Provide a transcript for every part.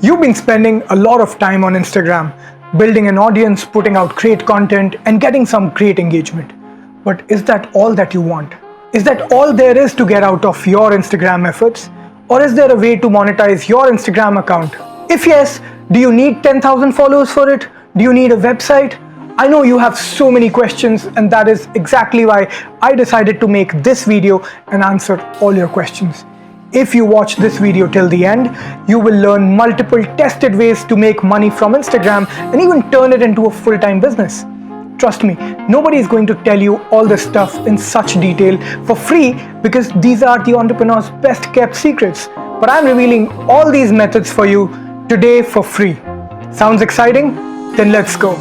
You've been spending a lot of time on Instagram, building an audience, putting out great content, and getting some great engagement. But is that all that you want? Is that all there is to get out of your Instagram efforts? Or is there a way to monetize your Instagram account? If yes, do you need 10,000 followers for it? Do you need a website? I know you have so many questions, and that is exactly why I decided to make this video and answer all your questions. If you watch this video till the end, you will learn multiple tested ways to make money from Instagram and even turn it into a full-time business. Trust me, nobody is going to tell you all this stuff in such detail for free because these are the entrepreneur's best kept secrets. But I'm revealing all these methods for you today for free. Sounds exciting? Then let's go.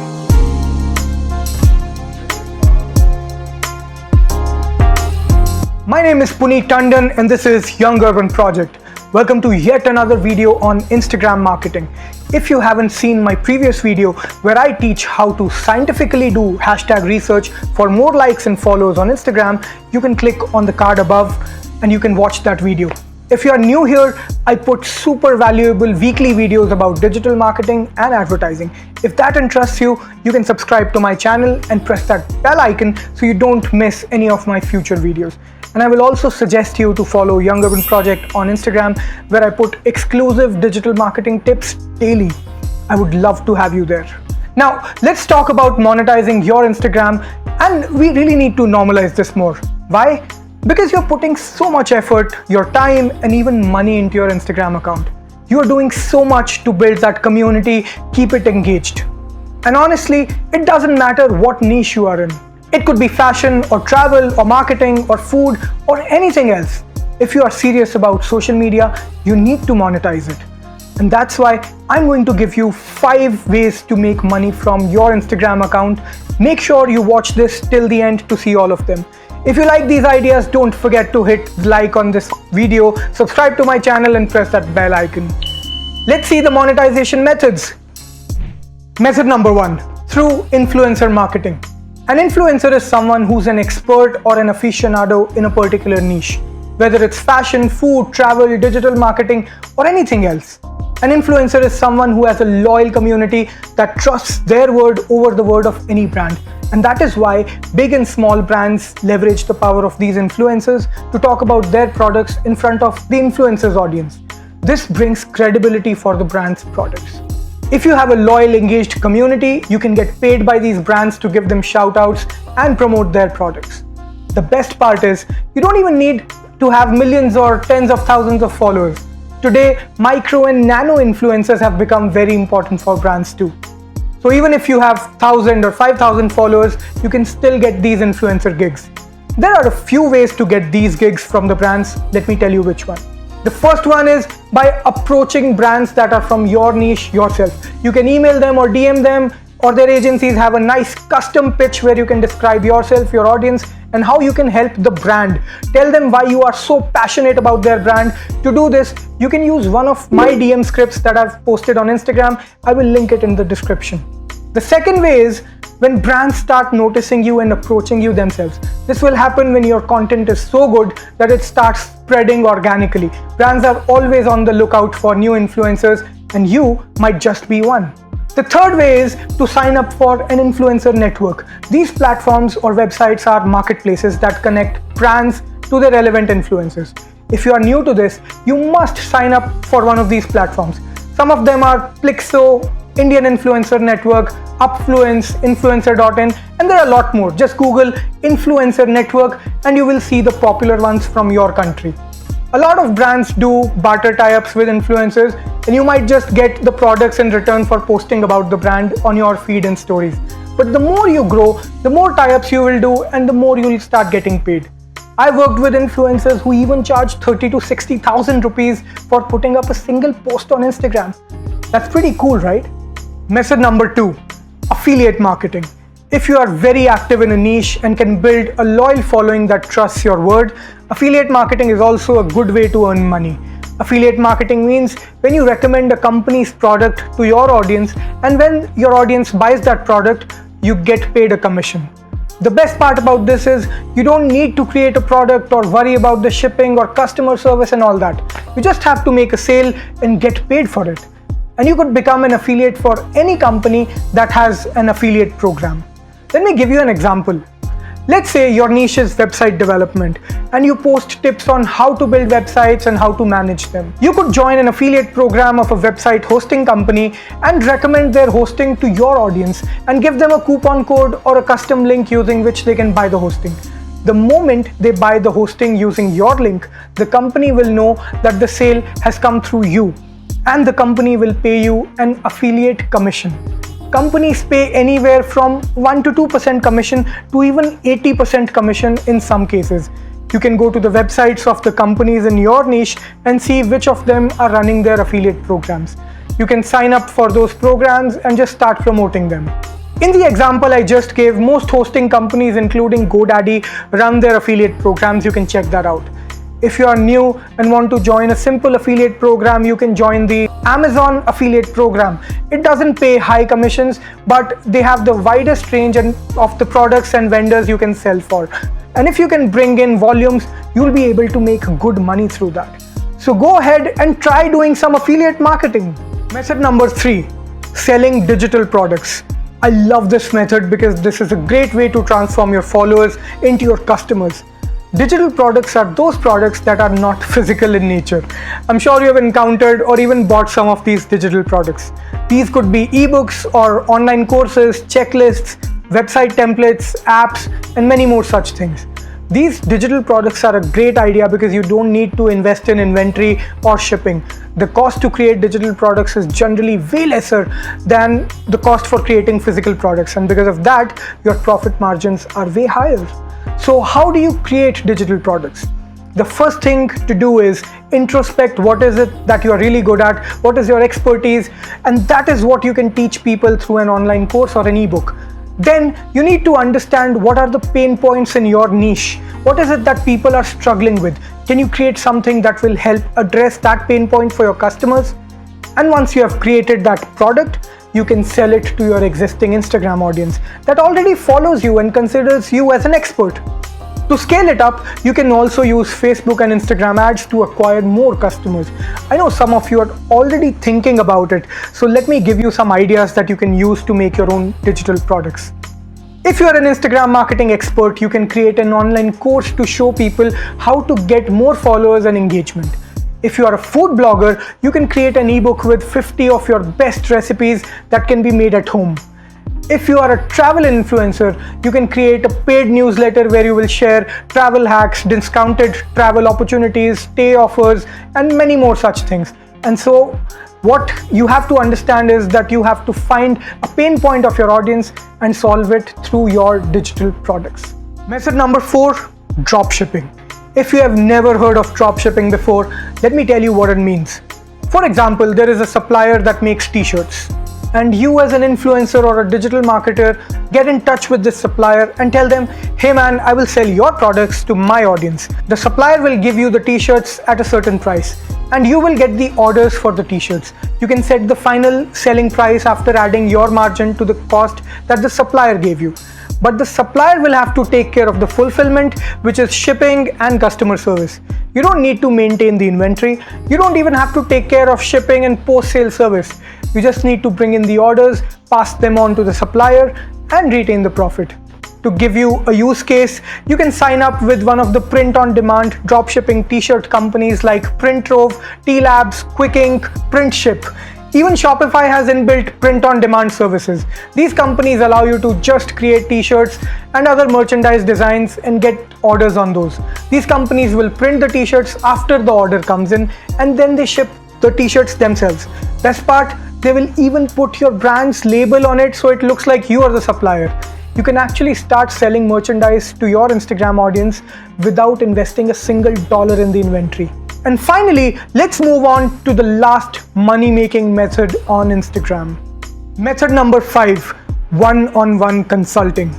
My name is Puneet Tandon and this is Young Urban Project. Welcome to yet another video on Instagram marketing. If you haven't seen my previous video where I teach how to scientifically do hashtag research for more likes and follows on Instagram, you can click on the card above and you can watch that video. If you are new here, I put super valuable weekly videos about digital marketing and advertising. If that interests you, you can subscribe to my channel and press that bell icon so you don't miss any of my future videos. And I will also suggest you to follow Young Urban Project on Instagram, where I put exclusive digital marketing tips daily. I would love to have you there. Now, let's talk about monetizing your Instagram, and we really need to normalize this more. Why? Because you're putting so much effort, your time, and even money into your Instagram account. You are doing so much to build that community, keep it engaged. And honestly, it doesn't matter what niche you are in. It could be fashion or travel or marketing or food or anything else. If you are serious about social media, you need to monetize it. And that's why I'm going to give you 5 ways to make money from your Instagram account. Make sure you watch this till the end to see all of them. If you like these ideas, don't forget to hit like on this video, subscribe to my channel and press that bell icon. Let's see the monetization methods. Method number 1, through influencer marketing. An influencer is someone who's an expert or an aficionado in a particular niche, whether it's fashion, food, travel, digital marketing, or anything else. An influencer is someone who has a loyal community that trusts their word over the word of any brand. And that is why big and small brands leverage the power of these influencers to talk about their products in front of the influencer's audience. This brings credibility for the brand's products. If you have a loyal, engaged community, you can get paid by these brands to give them shout-outs and promote their products. The best part is, you don't even need to have millions or tens of thousands of followers. Today, micro and nano influencers have become very important for brands too. So even if you have 1,000 or 5,000 followers, you can still get these influencer gigs. There are a few ways to get these gigs from the brands. Let me tell you which one. The first one is by approaching brands that are from your niche yourself. You can email them or DM them, or their agencies have a nice custom pitch where you can describe yourself, your audience, and how you can help the brand. Tell them why you are so passionate about their brand. To do this, you can use one of my DM scripts that I've posted on Instagram. I will link it in the description. The second way is when brands start noticing you and approaching you themselves. This will happen when your content is so good that it starts spreading organically. Brands are always on the lookout for new influencers, and you might just be one. The third way is to sign up for an influencer network. These platforms or websites are marketplaces that connect brands to the relevant influencers. If you are new to this, you must sign up for one of these platforms. Some of them are Plixo, Indian Influencer Network, Upfluence, Influencer.in, and there are a lot more. Just Google Influencer Network and you will see the popular ones from your country. A lot of brands do barter tie-ups with influencers, and you might just get the products in return for posting about the brand on your feed and stories. But the more you grow, the more tie-ups you will do and the more you will start getting paid. I worked with influencers who even charge 30 to 60,000 rupees for putting up a single post on Instagram. That's pretty cool, right? Method number 2, affiliate marketing. If you are very active in a niche and can build a loyal following that trusts your word, affiliate marketing is also a good way to earn money. Affiliate marketing means when you recommend a company's product to your audience, and when your audience buys that product, you get paid a commission. The best part about this is you don't need to create a product or worry about the shipping or customer service and all that. You just have to make a sale and get paid for it. and you could become an affiliate for any company that has an affiliate program. Let me give you an example. Let's say your niche is website development and you post tips on how to build websites and how to manage them. You could join an affiliate program of a website hosting company and recommend their hosting to your audience and give them a coupon code or a custom link using which they can buy the hosting. The moment they buy the hosting using your link, the company will know that the sale has come through you, and the company will pay you an affiliate commission. Companies pay anywhere from 1 to 2% commission to even 80% commission in some cases. You can go to the websites of the companies in your niche and see which of them are running their affiliate programs. You can sign up for those programs and just start promoting them. In the example I just gave, most hosting companies including GoDaddy run their affiliate programs. You can check that out. If you are new and want to join a simple affiliate program, you can join the Amazon affiliate program. It doesn't pay high commissions, but they have the widest range of the products and vendors you can sell for. And if you can bring in volumes, you'll be able to make good money through that. So go ahead and try doing some affiliate marketing. Method number 3, selling digital products. I love this method because this is a great way to transform your followers into your customers. Digital products are those products that are not physical in nature. I'm sure you have encountered or even bought some of these digital products. These could be ebooks or online courses, checklists, website templates, apps, and many more such things. These digital products are a great idea because you don't need to invest in inventory or shipping. The cost to create digital products is generally way lesser than the cost for creating physical products, and because of that, your profit margins are way higher. So how do you create digital products? The first thing to do is introspect what is it that you are really good at, what is your expertise, and that is what you can teach people through an online course or an ebook. Then you need to understand what are the pain points in your niche. What is it that people are struggling with? Can you create something that will help address that pain point for your customers? And once you have created that product, you can sell it to your existing Instagram audience that already follows you and considers you as an expert. To scale it up, you can also use Facebook and Instagram ads to acquire more customers. I know some of you are already thinking about it, so let me give you some ideas that you can use to make your own digital products. If you are an Instagram marketing expert, you can create an online course to show people how to get more followers and engagement. If you are a food blogger, you can create an ebook with 50 of your best recipes that can be made at home. If you are a travel influencer, you can create a paid newsletter where you will share travel hacks, discounted travel opportunities, stay offers, and many more such things. And so what you have to understand is that you have to find a pain point of your audience and solve it through your digital products. Method number 4, dropshipping. If you have never heard of dropshipping before, let me tell you what it means. For example, there is a supplier that makes t-shirts, and you as an influencer or a digital marketer get in touch with this supplier and tell them, hey man, I will sell your products to my audience. The supplier will give you the t-shirts at a certain price and you will get the orders for the t-shirts. You can set the final selling price after adding your margin to the cost that the supplier gave you. But the supplier will have to take care of the fulfillment, which is shipping and customer service. You don't need to maintain the inventory. You don't even have to take care of shipping and post-sale service. You just need to bring in the orders, pass them on to the supplier, and retain the profit. To give you a use case, you can sign up with one of the print-on-demand dropshipping t-shirt companies like Printrove, T-Labs, Quick Ink, PrintShip. Even Shopify has inbuilt print-on-demand services. These companies allow you to just create t-shirts and other merchandise designs and get orders on those. These companies will print the t-shirts after the order comes in, and then they ship the t-shirts themselves. Best part, they will even put your brand's label on it so it looks like you are the supplier. You can actually start selling merchandise to your Instagram audience without investing a single dollar in the inventory. And finally, let's move on to the last money-making method on Instagram. Method number 5, one-on-one consulting.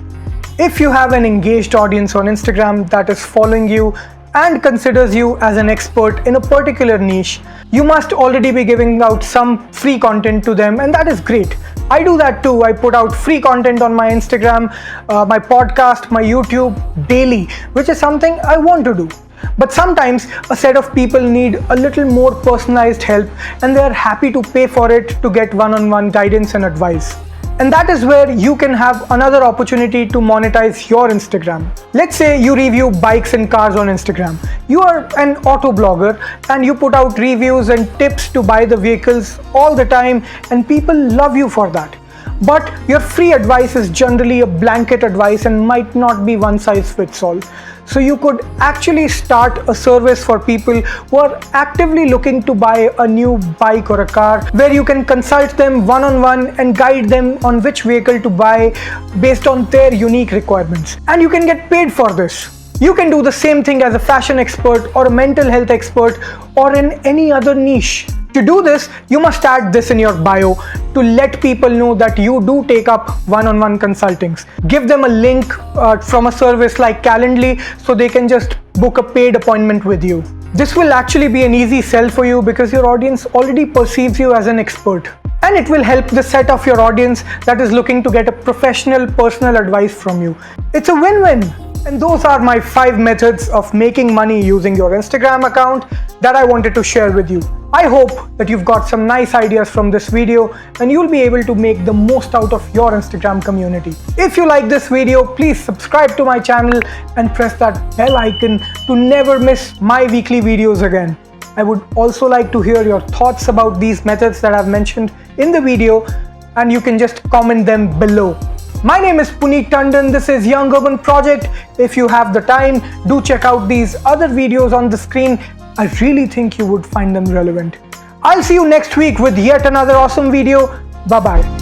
If you have an engaged audience on Instagram that is following you and considers you as an expert in a particular niche, you must already be giving out some free content to them, and that is great. I do that too. I put out free content on my Instagram, my podcast, my YouTube daily, which is something I want to do. But sometimes a set of people need a little more personalized help, and they are happy to pay for it to get one-on-one guidance and advice. And that is where you can have another opportunity to monetize your Instagram. Let's say you review bikes and cars on Instagram. You are an auto blogger and you put out reviews and tips to buy the vehicles all the time, and people love you for that. But your free advice is generally a blanket advice and might not be one size fits all. So you could actually start a service for people who are actively looking to buy a new bike or a car, where you can consult them one-on-one and guide them on which vehicle to buy based on their unique requirements. And you can get paid for this. You can do the same thing as a fashion expert or a mental health expert or in any other niche. To do this, you must add this in your bio to let people know that you do take up one-on-one consultings. Give them a link from a service like Calendly so they can just book a paid appointment with you. This will actually be an easy sell for you because your audience already perceives you as an expert. And it will help the set of your audience that is looking to get a professional personal advice from you. It's a win-win. And those are my 5 methods of making money using your Instagram account that I wanted to share with you. I hope that you've got some nice ideas from this video and you'll be able to make the most out of your Instagram community. If you like this video, please subscribe to my channel and press that bell icon to never miss my weekly videos again. I would also like to hear your thoughts about these methods that I've mentioned in the video, and you can just comment them below. My name is Puneet Tandon. This is Young Urban Project. If you have the time, do check out these other videos on the screen. I really think you would find them relevant. I'll see you next week with yet another awesome video. Bye-bye.